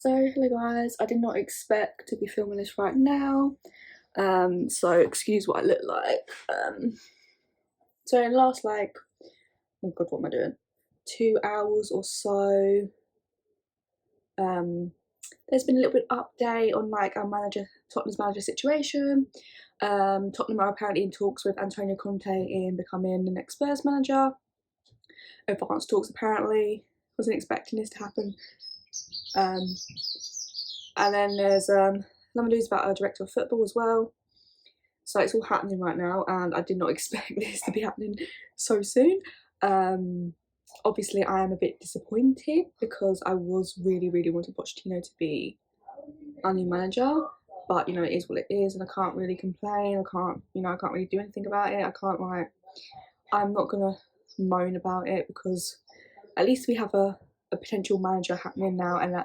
So hello guys, I did not expect to be filming this right now, so excuse what I look like. So in the last oh god, what am I doing? 2 hours or so, there's been a little bit of update on Tottenham's manager situation. Tottenham are apparently in talks with Antonio Conte in becoming the next Spurs manager. Advanced talks apparently. Wasn't expecting this to happen. And then there's some news about our director of football as well. So it's all happening right now, and I did not expect this to be happening so soon. Obviously, I am a bit disappointed because I was really wanting Pochettino to be our new manager. But you know, it is what it is, and I can't really complain. I can't really do anything about it. I'm not gonna moan about it because at least we have a potential manager happening now, and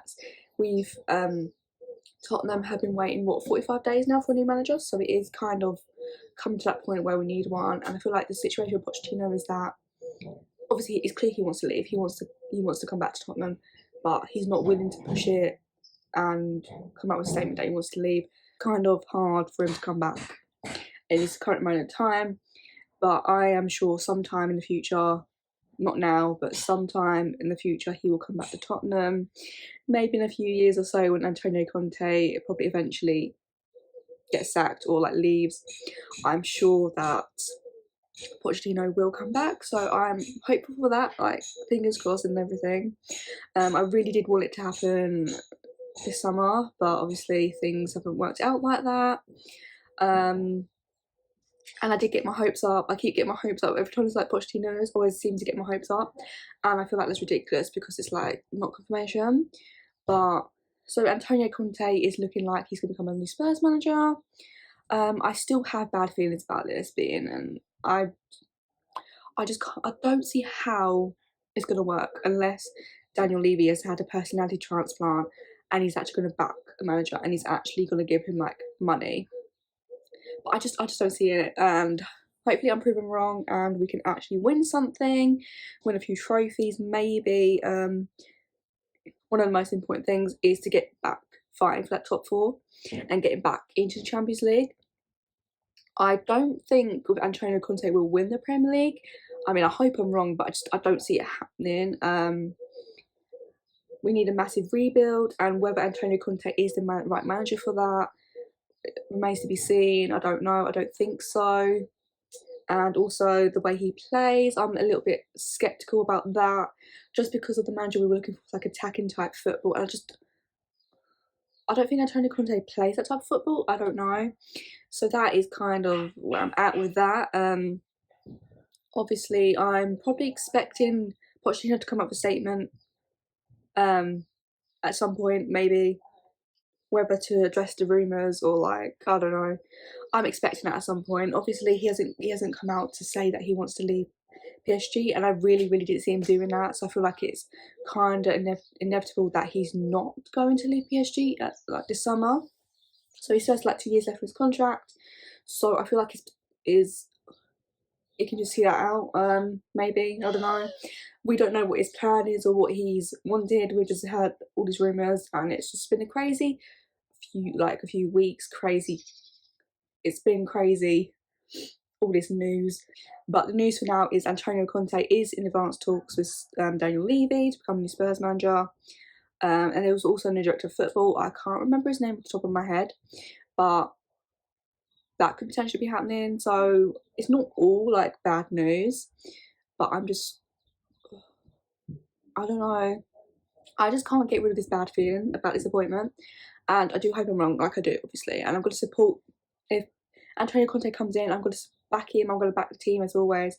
Tottenham have been waiting 45 days now for a new manager, so it is kind of coming to that point where we need one. And I feel like the situation with Pochettino is that obviously it's clear he wants to leave. He wants to come back to Tottenham, but he's not willing to push it and come out with a statement that he wants to leave. Kind of hard for him to come back in this current moment in time, but I am sure sometime in the future, not now, but sometime in the future, he will come back to Tottenham. Maybe in a few years or so, when Antonio Conte probably eventually gets sacked or leaves, I'm sure that Pochettino will come back. So I'm hopeful for that, fingers crossed and everything. I really did want it to happen this summer, but obviously things haven't worked out like that. And I did get my hopes up. I keep getting my hopes up every time it's Pochettino's always seem to get my hopes up, and I feel like that's ridiculous because it's not confirmation. But so Antonio Conte is looking like he's going to become a new Spurs manager. I still have bad feelings about this being, and I don't see how it's going to work unless Daniel Levy has had a personality transplant and he's actually going to back the manager and he's actually going to give him money. But I just don't see it, and hopefully I'm proven wrong and we can actually win something, win a few trophies maybe. One of the most important things is to get back fighting for that top four and getting back into the Champions League. I don't think with Antonio Conte we'll win the Premier League. I mean, I hope I'm wrong, but I don't see it happening. We need a massive rebuild, and whether Antonio Conte is the right manager for that remains to be seen. I don't know. I don't think so. And also the way he plays, I'm a little bit skeptical about that, just because of the manager we were looking for, attacking type football. And I don't think Antonio Conte plays that type of football. I don't know. So that is kind of where I'm at with that. Obviously, I'm probably expecting Pochettino to come up with a statement at some point, maybe, whether to address the rumours or I don't know. I'm expecting that at some point. Obviously, he hasn't come out to say that he wants to leave PSG, and I really didn't see him doing that. So I feel like it's kind of inevitable that he's not going to leave PSG at this summer. So he still has 2 years left of his contract. So I feel like it can just see that out. Maybe, I don't know. We don't know what his plan is or what he's wanted. We just heard all these rumours, and it's just been a few weeks. Crazy. It's been crazy, all this news. But the news for now is Antonio Conte is in advanced talks with Daniel Levy to become the new Spurs manager. And there was also a new director of football. I can't remember his name off the top of my head, but that could potentially be happening. So it's not all bad news, but I don't know. I just can't get rid of this bad feeling about this appointment, and I do hope I'm wrong, I do, obviously. And I'm going to support, if Antonio Conte comes in, I'm going to back him, I'm going to back the team as always,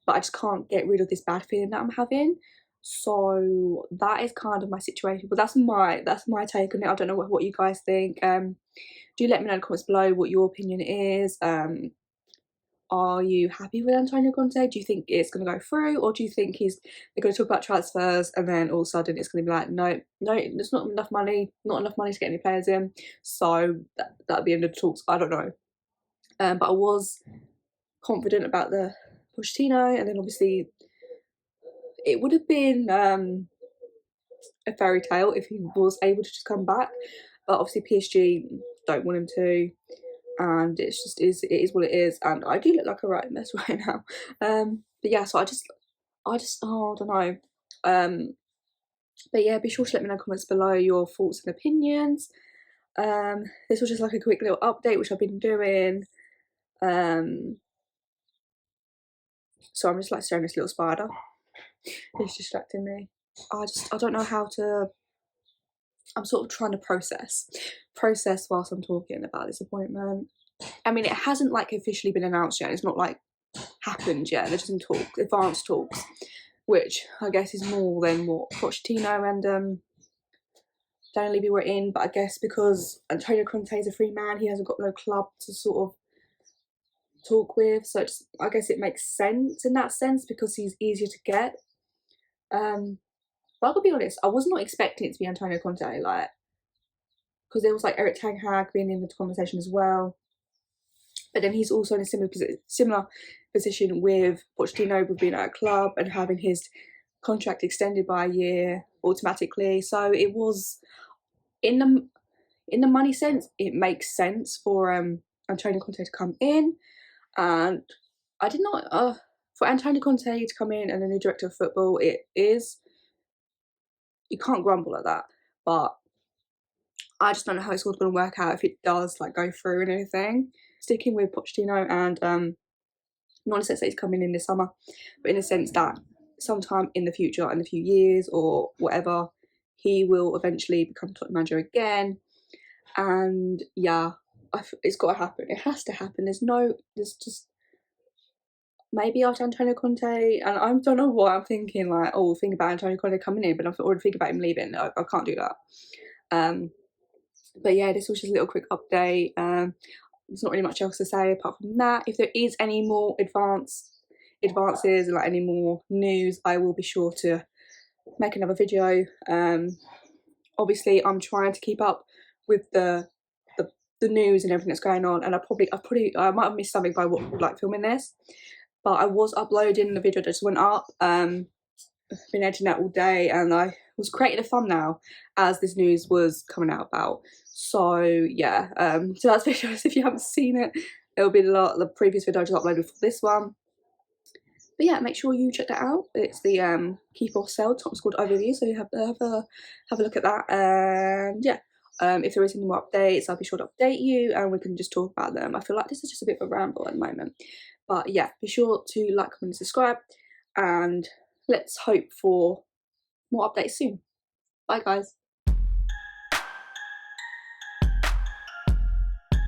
but I just can't get rid of this bad feeling that I'm having. So that is kind of my situation, but that's my take on it. I don't know what you guys think. Do let me know in the comments below what your opinion is. Are you happy with Antonio Conte? Do you think it's going to go through, or do you think they're going to talk about transfers and then all of a sudden it's going to be no, there's not enough money to get any players in, so that'll be the end of the talks. I don't know. But I was confident about the Pochettino, and then obviously it would have been a fairy tale if he was able to just come back, but obviously PSG don't want him to, and it is what it is, and I do look like a right mess right now. But yeah, so I just oh, I don't know. But yeah, be sure to let me know in the comments below your thoughts and opinions. This was just like a quick little update which I've been doing. So I'm just like staring at this little spider. It's distracting me. I don't know how to. I'm sort of trying to process whilst I'm talking about this appointment. I mean, it hasn't like officially been announced yet. It's not like happened yet. They're just in talks, advanced talks, which I guess is more than what Pochettino and Daniel Levy were in. But I guess because Antonio Conte is a free man, he hasn't got no club to sort of talk with. So I guess it makes sense in that sense because he's easier to get. But I'll be honest, I was not expecting it to be Antonio Conte, like, because there was like Eric Ten Hag being in the conversation as well. But then he's also in a similar position with Pochettino, with being at a club and having his contract extended by a year automatically. So it was in the money sense, it makes sense for Antonio Conte to come in, and I did not for Antonio Conte to come in and the new director of football. You can't grumble at that, but I just don't know how it's all going to work out if it does like go through and anything. Sticking with Pochettino and not in the sense that he's coming in this summer, but in the sense that sometime in the future, in a few years or whatever, he will eventually become Tottenham manager again. And yeah, it's got to happen. It has to happen. There's just maybe after Antonio Conte, and I don't know what I'm thinking, like, oh, think about Antonio Conte coming in, but I'm already thinking about him leaving. I can't do that. But yeah, this was just a little quick update. There's not really much else to say apart from that. If there is any more advances and like any more news, I will be sure to make another video. Obviously I'm trying to keep up with the news and everything that's going on, and I might have missed something by like filming this, but I was uploading the video that just went up. I've been editing that all day, and I was creating a thumbnail as this news was coming out about. So yeah, so that's videos. If you haven't seen it, it'll be the previous video I just uploaded for this one. But yeah, make sure you check that out. It's the Keep or Sell Top Scored overview, so you have a look at that. And yeah, if there is any more updates, I'll be sure to update you, and we can just talk about them. I feel like this is just a bit of a ramble at the moment, but yeah, be sure to like, comment, and subscribe, and let's hope for more updates soon. Bye guys.